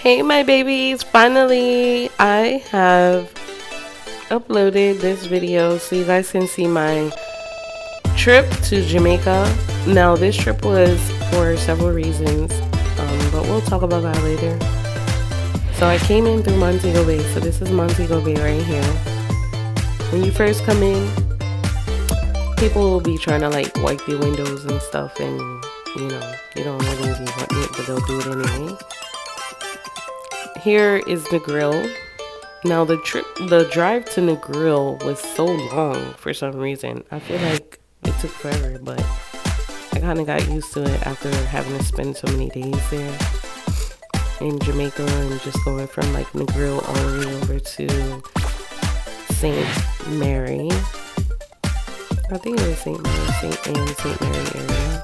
Hey my babies, finally I have uploaded this video so you guys can see my trip to Jamaica. Now this trip was for several reasons, but we'll talk about that later. So I came in through Montego Bay, so this is Montego Bay right here. When you first come in, people will be trying to like wipe your windows and stuff, and you know, you don't really be wanting it, but they'll do it anyway. Here is the grill. Now the drive to the grill was so long for some reason. I feel like it took forever, but I kind of got used to it after having to spend so many days there in Jamaica and just going from like the grill all the way over to St. Mary. I think it was St. Mary area.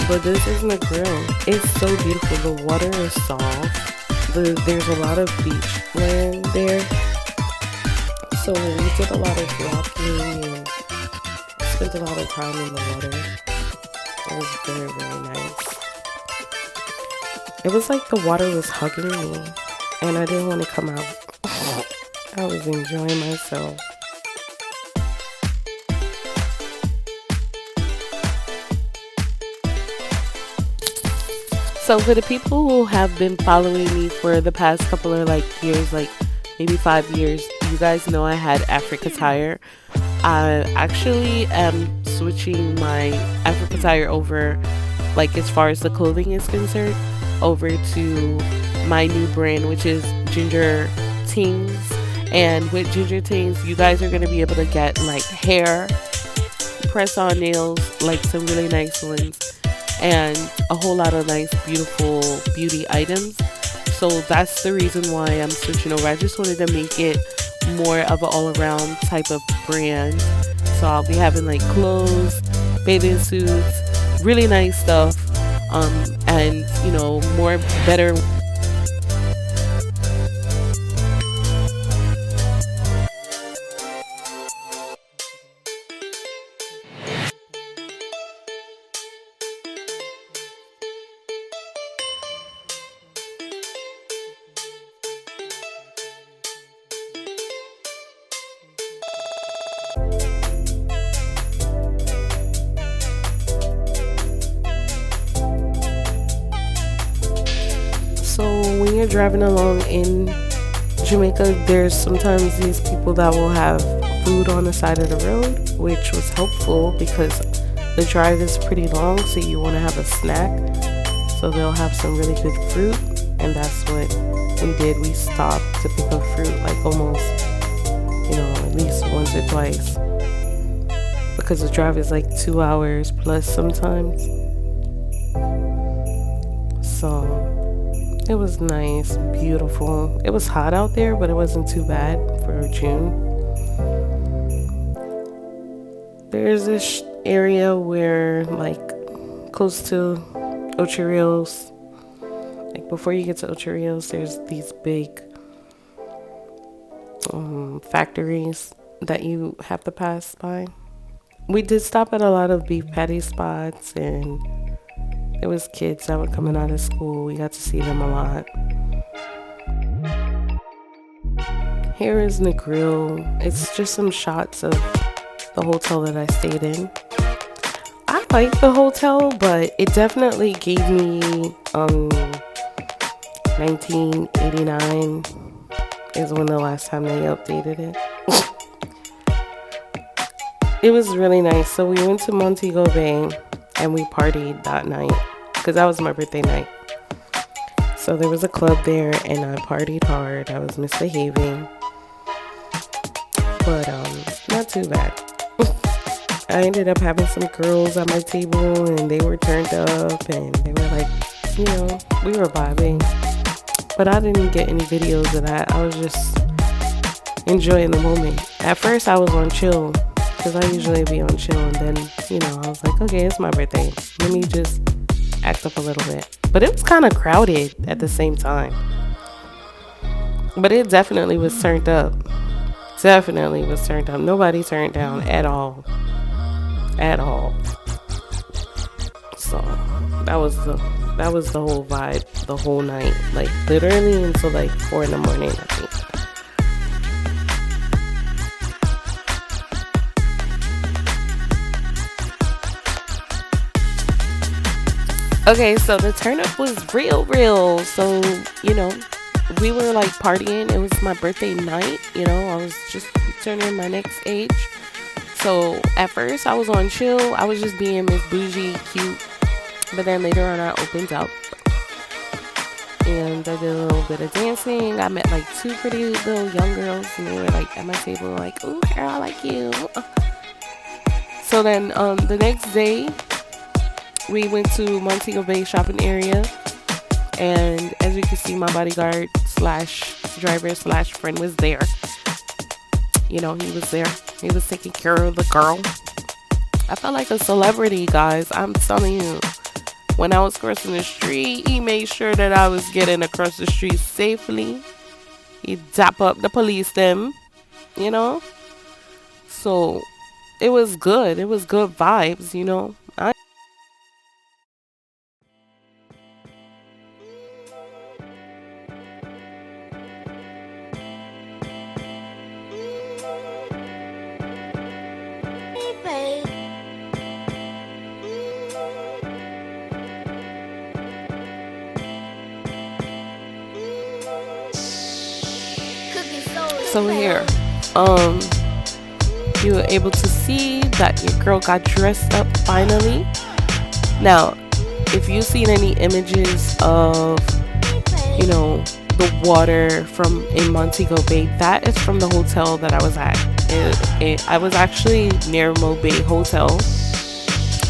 But this isn't a grill. It's so beautiful. The water is soft. There's a lot of beach land there. So we did a lot of walking and spent a lot of time in the water. It was very, very nice. It was like the water was hugging me and I didn't want to come out. I was enjoying myself. So for the people who have been following me for the past couple of like years, like maybe 5 years, you guys know I had Africa Tire. I actually am switching my Africa Tire over, like as far as the clothing is concerned, over to my new brand, which is Ginger Tings. And with Ginger Tings, you guys are going to be able to get like hair, press-on nails, like some really nice ones, and a whole lot of nice beautiful beauty items. So that's the reason why I'm switching over. I just wanted to make it more of an all-around type of brand. So I'll be having like clothes, bathing suits, really nice stuff, and you know, more better. So when you're driving along in Jamaica, there's sometimes these people that will have food on the side of the road, which was helpful because the drive is pretty long, so you want to have a snack. So they'll have some really good fruit, and that's what we did. We stopped to pick up fruit like almost, you know, at least once or twice, because the drive is like 2 hours plus sometimes. So it was nice, beautiful. It was hot out there, but it wasn't too bad for June. There's this area where, like, close to Ocho Rios, like before you get to Ocho Rios, there's these big factories that you have to pass by. We did stop at a lot of beef patty spots, and there was kids that were coming out of school. We got to see them a lot. Here is the grill. It's just some shots of the hotel that I stayed in. I like the hotel, but it definitely gave me 1989 is when the last time they updated it. It was really nice. So we went to Montego Bay and we partied that night because that was my birthday night. So there was a club there and I partied hard. I was misbehaving, but not too bad. I ended up having some girls at my table and they were turned up and they were like, you know, we were vibing, but I didn't get any videos of that. I was just enjoying the moment. At first I was on chill, because I usually be on chill, and then, you know, I was like, okay, it's my birthday, let me just act up a little bit. But it was kind of crowded at the same time, but it definitely was turned up. Nobody turned down at all. So that was the That was the whole vibe, the whole night, like literally until like 4 in the morning, I think. Okay, so the turn up was real, real. So, you know, we were like partying. It was my birthday night. You know, I was just turning my next age. So at first I was on chill. I was just being Miss Bougie, cute. But then later on I opened up and I did a little bit of dancing. I met like two pretty little young girls and they were like at my table like, "Ooh, girl, I like you." So then the next day we went to Montego Bay shopping area, and as you can see, my bodyguard slash driver slash friend was there. You know, he was there. He was taking care of the girl. I felt like a celebrity, guys. I'm telling you. When I was crossing the street, he made sure that I was getting across the street safely. He dap up the police them, you know. So it was good. It was good vibes, you know. So here, you were able to see that your girl got dressed up finally. Now, if you've seen any images of, you know, the water from in Montego Bay, that is from the hotel that I was at. I was actually near Mo Bay Hotel.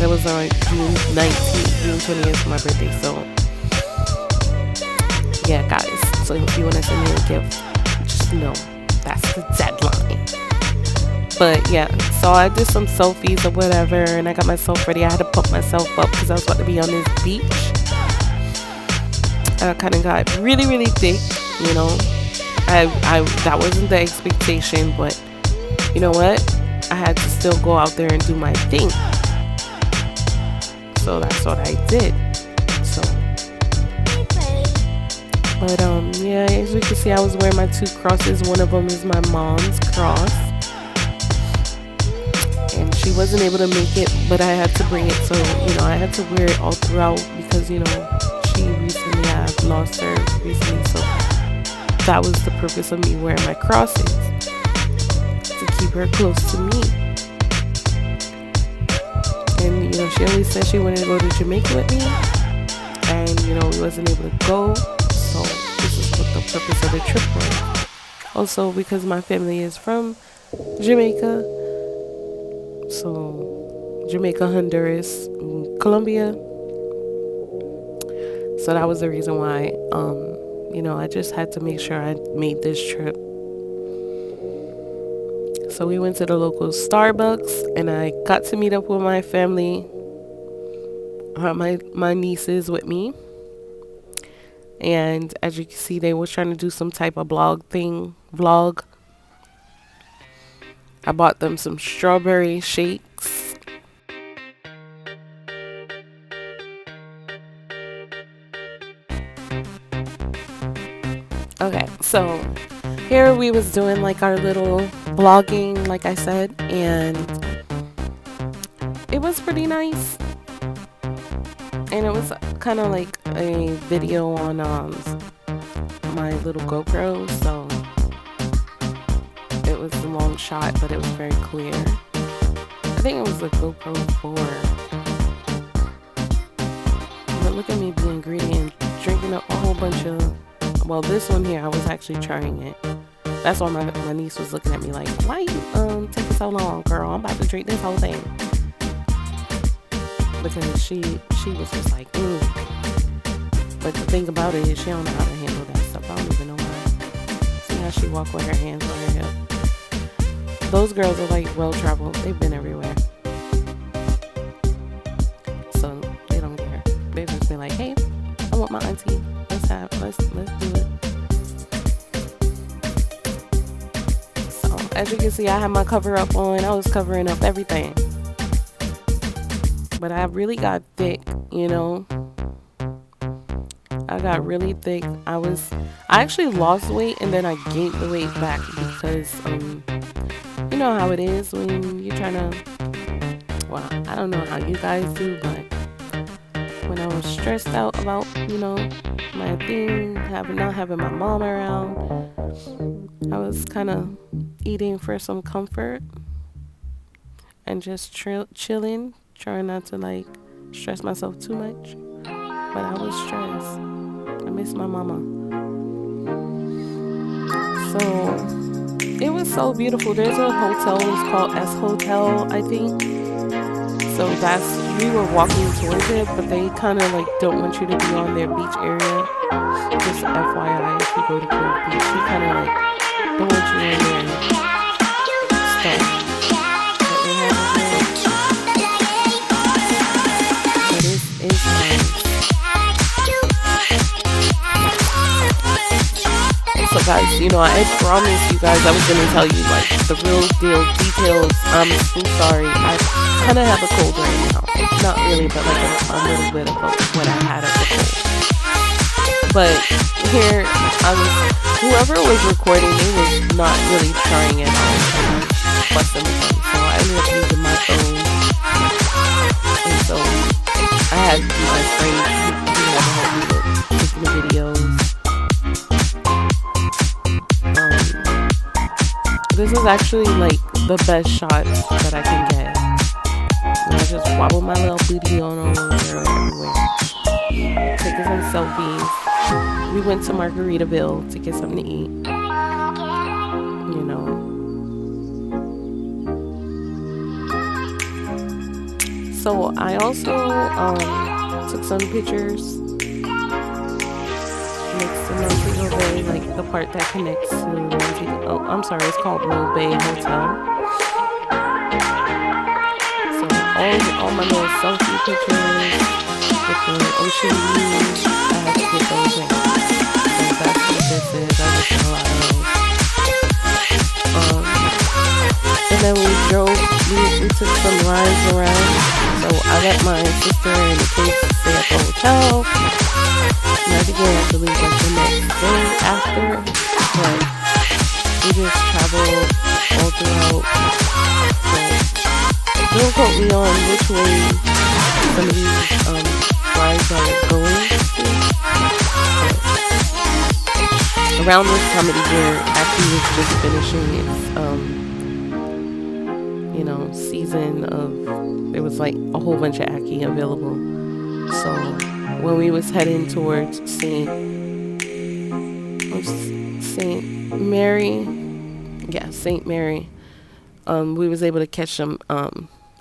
It was on June 19th, June 20th, my birthday. So, yeah, guys. So if you want to send me a gift, just know that's the deadline. But yeah, so I did some selfies or whatever, and I got myself ready. I had to pump myself up because I was about to be on this beach. I kind of got really, really thick, you know. I that wasn't the expectation, but you know what? I had to still go out there and do my thing. So that's what I did. So, but yeah, as you can see, I was wearing my two crosses. One of them is my mom's cross, and she wasn't able to make it, but I had to bring it. So you know, I had to wear it all throughout because you know she recently, I've lost her recently. So that was the purpose of me wearing my crosses, to keep her close to me. And you know, she always said she wanted to go to Jamaica with me, and you know, we wasn't able to go. So this is what the purpose of the trip was. Also, because my family is from Jamaica, so Jamaica, Honduras, Colombia. So that was the reason why, you know, I just had to make sure I made this trip. So we went to the local Starbucks, and I got to meet up with my family. I had my nieces with me. And as you can see, they were trying to do some type of vlog. I bought them some strawberry shakes. Okay, so here we was doing like our little vlogging, like I said, and it was pretty nice. And it was kind of like a video on my little GoPro, so it was a long shot, but it was very clear. I think it was a GoPro 4. But look at me being greedy and drinking up a whole bunch of, well, this one here, I was actually trying it. That's why my niece was looking at me like, why you taking so long, girl? I'm about to drink this whole thing. Because she was just like, But the thing about it is she don't know how to handle that stuff. I don't even know why. See how she walk with her hands on her hip. Those girls are like well traveled. They've been everywhere. So they don't care. They just be like, hey, I want my auntie. Let's do it. So as you can see, I have my cover up on. I was covering up everything. But I really got thick, you know. I got really thick. I actually lost weight and then I gained the weight back because you know how it is when you're trying to, well, I don't know how you guys do, but when I was stressed out about, my thing, not having my mom around, I was kind of eating for some comfort and just chilling, trying not to like stress myself too much. But I was stressed. I miss my mama. So it was so beautiful. There's a hotel, it's called S Hotel, I think. So we were walking towards it, but they kind of like don't want you to be on their beach area. Just FYI, if you go to Cove Beach, they kind of like don't want you in there stuff that they have over there. But it's nice. So guys, I promised you guys I was going to tell you like the real deal details. I'm so sorry. I kind of have a cold right now. Not really, but like a little bit of what I had of the cold. But here, whoever was recording, they was not really trying it out. Busting the phone. So I ended up using my phone. And so I had my friend who had to help me with taking the videos. This is actually like the best shot that I can get. And I just wobble my little booty on all over everywhere. Taking some selfies. We went to Margaritaville to get something to eat. So I also took some pictures next to Montego Bay, like the part that connects to Montego. Oh, I'm sorry, it's called Roe Bay Hotel. So all my little selfie pictures with the ocean view, I had to get those in. So that's what this is. I just got a lot of those. And then we took some rides around. So I let my sister and the kids stay at the hotel. And I think we have to leave like the next day after. But we just traveled all throughout. So don't quote me on which way some of these rides are going to. But around this time of the year, Aki was just finishing its season of, there was like a whole bunch of Aki available. So when we was heading towards Saint Mary, we was able to catch some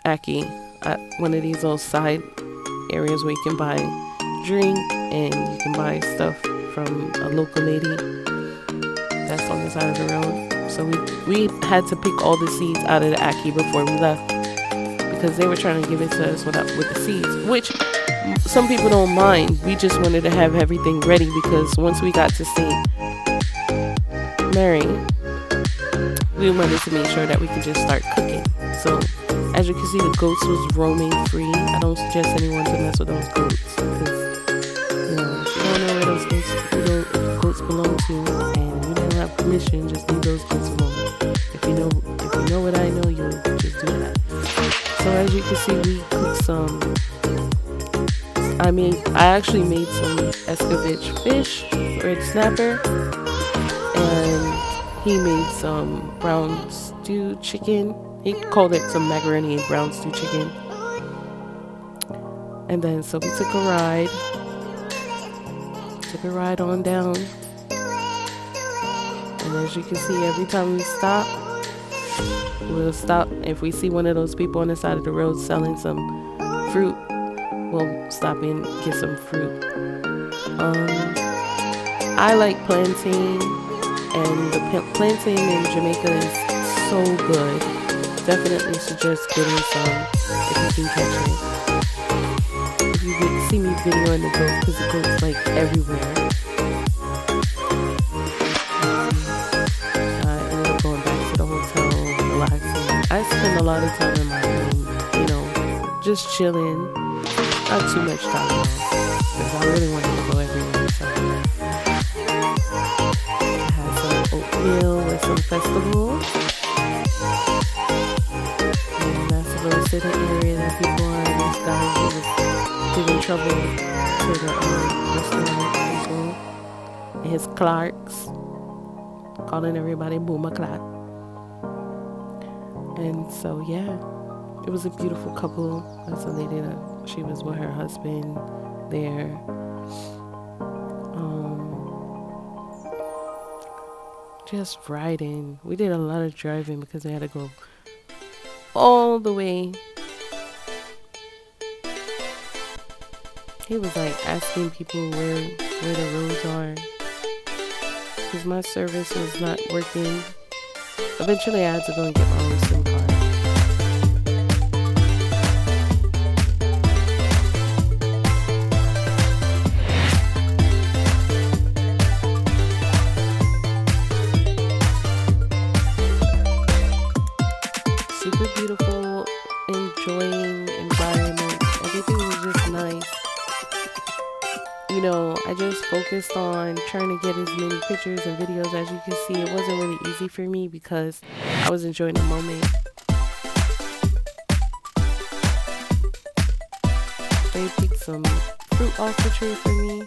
Aki at one of these little side areas where you can buy drink and you can buy stuff from a local lady that's on the side of the road. So we had to pick all the seeds out of the Aki before we left because they were trying to give it to us with the seeds, which some people don't mind. We just wanted to have everything ready because once we got to St. Mary, we wanted to make sure that we could just start cooking. So as you can see, the goats was roaming free. I don't suggest anyone to mess with those goats because if you don't know where those goats belong to and you don't have permission, just leave those goats alone. If you know what I know, you'll just do that. So as you can see, we cooked some. I actually made some escovitch fish, red snapper, and he made some brown stew chicken. He called it some macaroni and brown stew chicken. And then so we took a ride on down. And as you can see, every time we stop, we'll stop. If we see one of those people on the side of the road selling some fruit, we'll stop and get some fruit. I like plantain, and the plantain in Jamaica is so good. Definitely suggest getting some if you can catch it. If you see me videoing the goat, because the goat's like everywhere. I ended up going back to the hotel, relaxing. I spend a lot of time in my room, just chilling. Not too much time because I really wanted to go everywhere. So for some festivals. And that's a little sitting area that people are. This guy, he was giving trouble to the restaurant people and his clerks, calling everybody boomer clock. And so, yeah, it was a beautiful couple. That's a lady that she was with her husband there. Just riding. We did a lot of driving because we had to go all the way. He was like asking people where the roads are because my service was not working. Eventually I had to go and get my own SIM card. Super beautiful, enjoying environment. Everything was just nice. You know, I just focused on trying to get as many pictures and videos. As you can see, it wasn't really easy for me because I was enjoying the moment. They picked some fruit off the tree for me.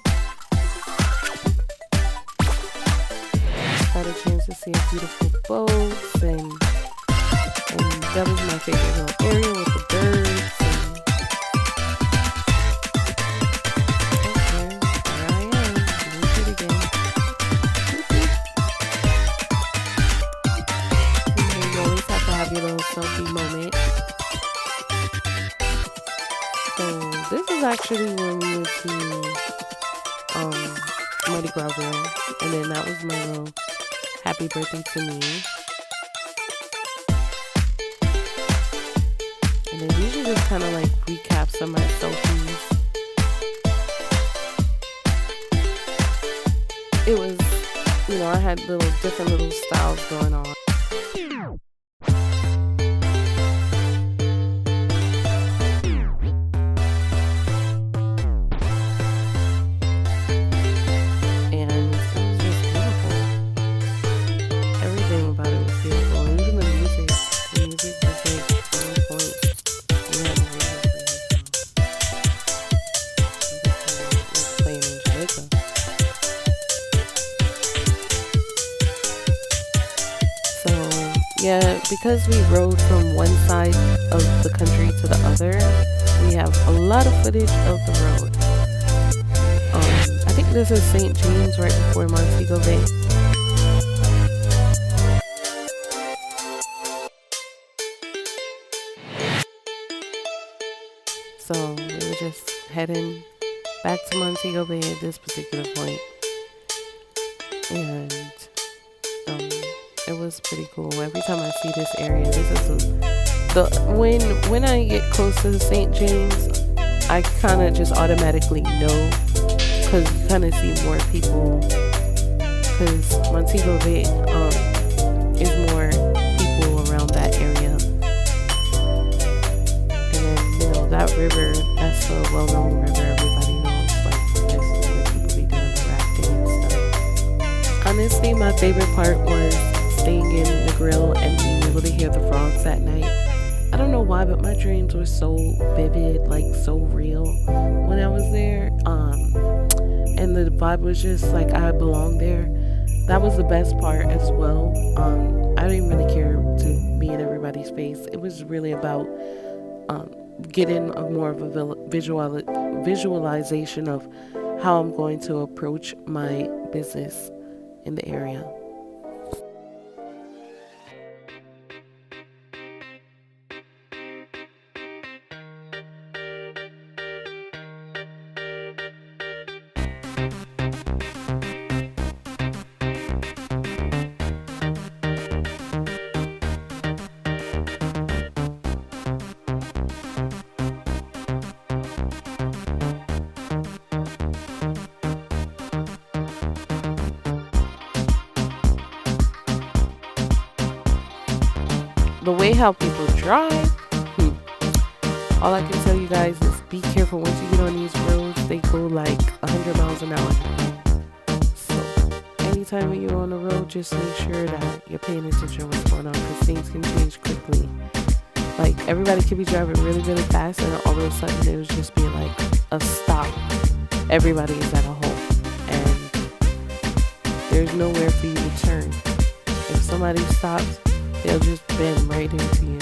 Got a chance to see a beautiful boats, and that was my favorite little area with the birds. Your little selfie moment. So this is actually when we went to Mardi Gras Grill, and then that was my little happy birthday to me. And then these are just kind of like recaps of my selfies. It was, you know, I had different little styles going on. Yeah, because we rode from one side of the country to the other, we have a lot of footage of the road. I think this is St. James right before Montego Bay. So we were just heading back to Montego Bay at this particular point. And it was pretty cool. Every time I see this area, this is when I get close to St. James, I kind of just automatically know, because you kind of see more people, because Montego Bay is more people around that area. And then, you know, that river, that's a well-known river. Everybody knows, like, this is where people be doing the rafting and stuff. Honestly, my favorite part was staying in the grill and being able to hear the frogs at night. I don't know why, but my dreams were so vivid, like so real when I was there. And the vibe was just like I belonged there. That was the best part as well. I didn't really care to be in everybody's face. It was really about getting more of a visualization of how I'm going to approach my business in the area. The way how people drive, all I can tell you guys is be careful once you get on these roads. They go like 100 miles an hour. So anytime you're on the road, just make sure that you're paying attention to what's going on because things can change quickly. Like everybody could be driving really, really fast, and all of a sudden it was just be like a stop. Everybody is at a halt, and there's nowhere for you to turn. If somebody stops, they'll just bend right into you.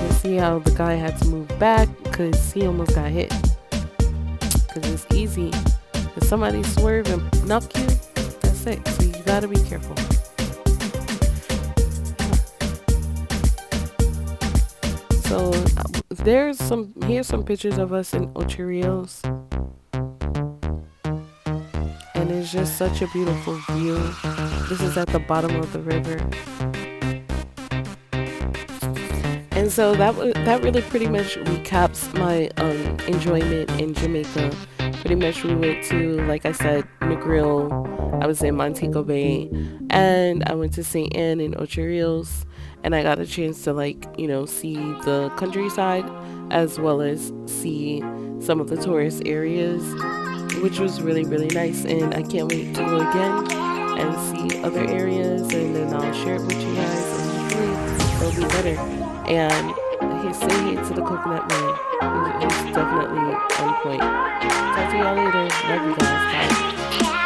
You see how the guy had to move back because he almost got hit. Because it's easy. If somebody swerve and knock you, that's it. So you gotta be careful. So here's some pictures of us in Ocho Rios. And it's just such a beautiful view. This is at the bottom of the river. And so that really pretty much recaps my enjoyment in Jamaica. Pretty much we went to, like I said, Negril. I was in Montego Bay, and I went to St. Anne in Ocho Rios, and I got a chance to see the countryside as well as see some of the tourist areas, which was really, really nice. And I can't wait to go again and see other areas, and then I'll share it with you guys, and hopefully it'll be better. And say hey to the coconut man. He's definitely on point. Talk to y'all later. Love you guys. Bye.